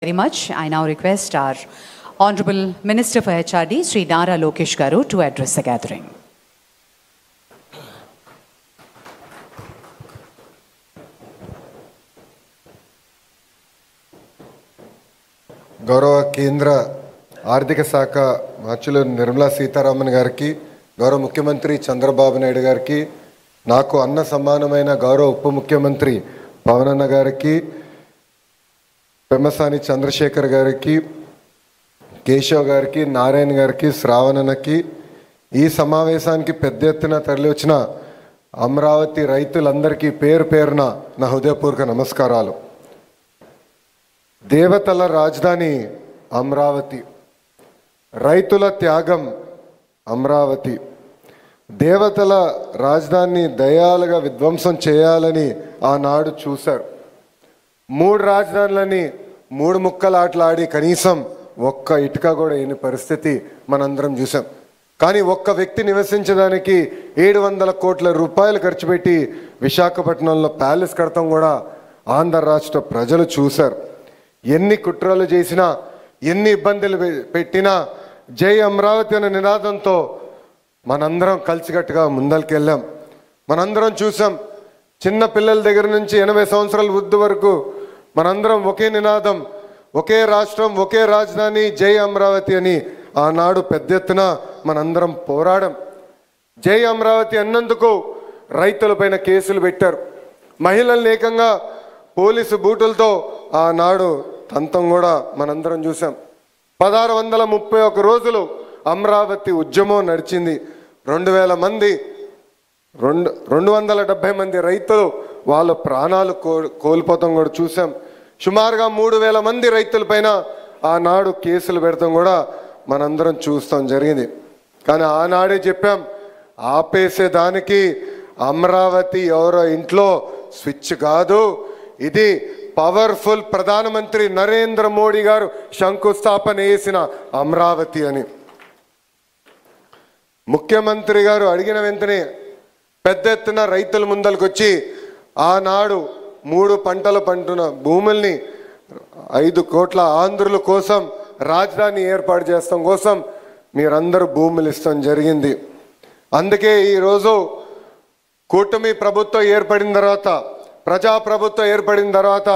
Very much. I now request our Honorable Minister for HRD, Sri Nara Lokesh Garu, to address the gathering. గౌరవ కేంద్ర ఆర్థిక శాఖ మంత్రులు నిర్మలా సీతారామన్ గారికి, గౌరవ ముఖ్యమంత్రి చంద్రబాబు నాయుడు గారికి, నాకు అన్న సమానమైన గౌరవ ఉప ముఖ్యమంత్రి పవన్ అన్న గారికి, పెమ్మసాని చంద్రశేఖర్ గారికి, కేశవ్ గారికి, నారాయణ గారికి, శ్రావణన్నకి, ఈ సమావేశానికి పెద్ద ఎత్తున తరలి వచ్చిన అమరావతి రైతులందరికీ పేరు పేరున నా హృదయపూర్వక నమస్కారాలు. దేవతల రాజధాని అమరావతి, రైతుల త్యాగం అమరావతి. దేవతల రాజధానిని దయాలుగా విధ్వంసం చేయాలని ఆనాడు చూశారు. 3 రాజధానులని 3 ముక్కలు ఆటలాడి కనీసం ఒక్క ఇటుక కూడా లేని పరిస్థితి మనందరం చూసాం. కానీ ఒక్క వ్యక్తి నివసించడానికి 700 కోట్ల రూపాయలు ఖర్చు పెట్టి విశాఖపట్నంలో ప్యాలెస్ కడతాం కూడా ఆంధ్ర రాష్ట్ర ప్రజలు చూశారు. ఎన్ని కుట్రలు చేసినా, ఎన్ని ఇబ్బందులు పెట్టినా జై అమరావతి అనే నినాదంతో మనందరం కలిసికట్టుగా ముందరికెళ్ళాం. మనందరం చూసాం, చిన్న పిల్లల దగ్గర నుంచి 80 సంవత్సరాల వృద్ధి వరకు మనందరం ఒకే నినాదం, ఒకే రాష్ట్రం, ఒకే రాజధాని, జై అమరావతి అని ఆనాడు పెద్ద ఎత్తున మనందరం పోరాడం. జై అమరావతి అన్నందుకు రైతులపైన కేసులు పెట్టారు. మహిళల్ని ఏకంగా పోలీసు బూటులతో ఆనాడు తంతం కూడా మనందరం చూసాం. 1631 రోజులు అమరావతి ఉద్యమం నడిచింది. 2000 మంది 270 మంది రైతులు వాళ్ళ ప్రాణాలు కోల్పోతాం కూడా చూసాం. సుమారుగా 3000 మంది రైతులపైన ఆనాడు కేసులు పెడతాం కూడా మనందరం చూస్తాం జరిగింది. కానీ ఆనాడే చెప్పాం, ఆపేసేదానికి అమరావతి ఎవరో ఇంట్లో స్విచ్ కాదు, ఇది పవర్ఫుల్ ప్రధానమంత్రి నరేంద్ర మోడీ గారు శంకుస్థాపన చేసిన అమరావతి అని. ముఖ్యమంత్రి గారు అడిగిన వెంటనే పెద్ద ఎత్తున రైతుల ముందరికి వచ్చి ఆనాడు 3 పంటలు పంటున్న భూముల్ని 5 కోట్ల ఆంధ్రుల కోసం రాజధాని ఏర్పాటు చేస్తాం కోసం మీరందరూ భూములు ఇస్తాం జరిగింది. అందుకే ఈరోజు కూటమి ప్రభుత్వం ఏర్పడిన తర్వాత, ప్రజాప్రభుత్వం ఏర్పడిన తర్వాత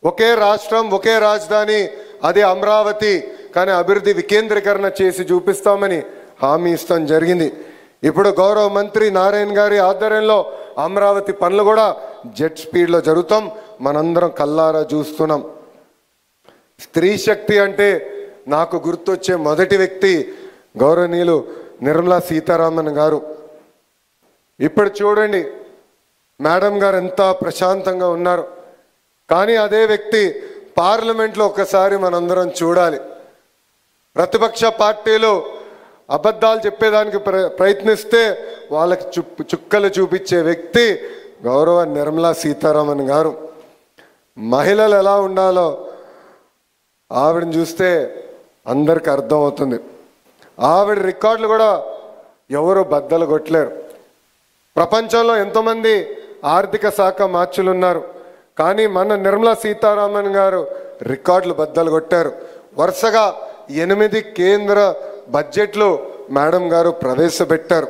ఒకే రాష్ట్రం, ఒకే రాజధాని, అది అమరావతి, కానీ అభివృద్ధి వికేంద్రీకరణ చేసి చూపిస్తామని హామీ ఇస్తాం జరిగింది. ఇప్పుడు గౌరవ మంత్రి నారాయణ గారి ఆధ్వర్యంలో అమరావతి పనులు కూడా జెట్ స్పీడ్లో జరుగుతాం, మనందరం కల్లారా చూస్తున్నాం. స్త్రీ శక్తి అంటే నాకు గుర్తొచ్చే మొదటి వ్యక్తి గౌరవనీయులు నిర్మలా సీతారామన్ గారు. ఇప్పుడు చూడండి మేడం గారు ఎంత ప్రశాంతంగా ఉన్నారు. కానీ అదే వ్యక్తి పార్లమెంట్లో ఒకసారి మనందరం చూడాలి. ప్రతిపక్ష పార్టీలు అబద్ధాలు చెప్పేదానికి ప్రయత్నిస్తే వాళ్ళకి చుక్కలు చూపించే వ్యక్తి గౌరవ నిర్మలా సీతారామన్ గారు. మహిళలు ఎలా ఉండాలో ఆవిడని చూస్తే అందరికి అర్థమవుతుంది. ఆవిడ రికార్డులు కూడా ఎవరు బద్దలు కొట్టలేరు. ప్రపంచంలో ఎంతోమంది ఆర్థిక శాఖ మార్చులు ఉన్నారు, కానీ మన నిర్మలా సీతారామన్ గారు రికార్డులు బద్దలు కొట్టారు. వరుసగా 8 కేంద్ర బడ్జెట్లు మేడం గారు ప్రవేశపెట్టారు.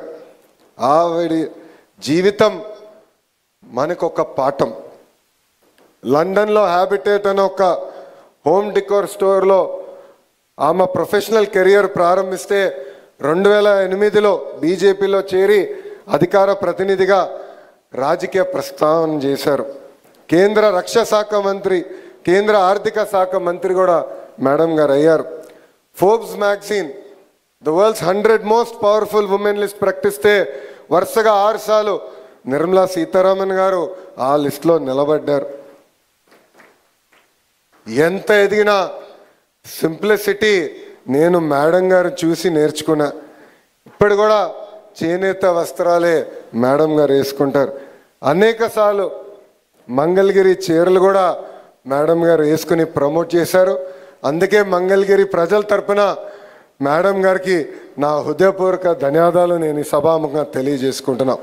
ఆవిడ జీవితం మనకొక పాఠం. లండన్లో హ్యాబిటేట్ అనే ఒక హోమ్ డికోర్ స్టోర్లో ఆమె ప్రొఫెషనల్ కెరియర్ ప్రారంభిస్తే 2008లో బీజేపీలో చేరి అధికార ప్రతినిధిగా రాజకీయ ప్రస్థానం చేశారు. కేంద్ర రక్షణ శాఖ మంత్రి, కేంద్ర ఆర్థిక శాఖ మంత్రి కూడా మేడం గారు అయ్యారు. Forbes magazine the world's 100 most powerful women list ప్రకటిస్తే వరుసగా 6 సార్లు నిర్మలా సీతారామన్ గారు ఆ లిస్టులో నిలబడ్డారు. ఎంత ఎదిగినా సింప్లిసిటీ నేను మేడం గారు చూసి నేర్చుకున్నా. ఇప్పుడు కూడా చేనేత వస్త్రాలే మేడం గారు వేసుకుంటారు. అనేక సార్లు మంగళగిరి చీరలు కూడా మేడం గారు వేసుకుని ప్రమోట్ చేశారు. అందుకే మంగళగిరి ప్రజల తరపున మేడం గారికి నా హృదయపూర్వక ధన్యవాదాలు నేను ఈ సభాముఖంగా తెలియజేసుకుంటున్నాను.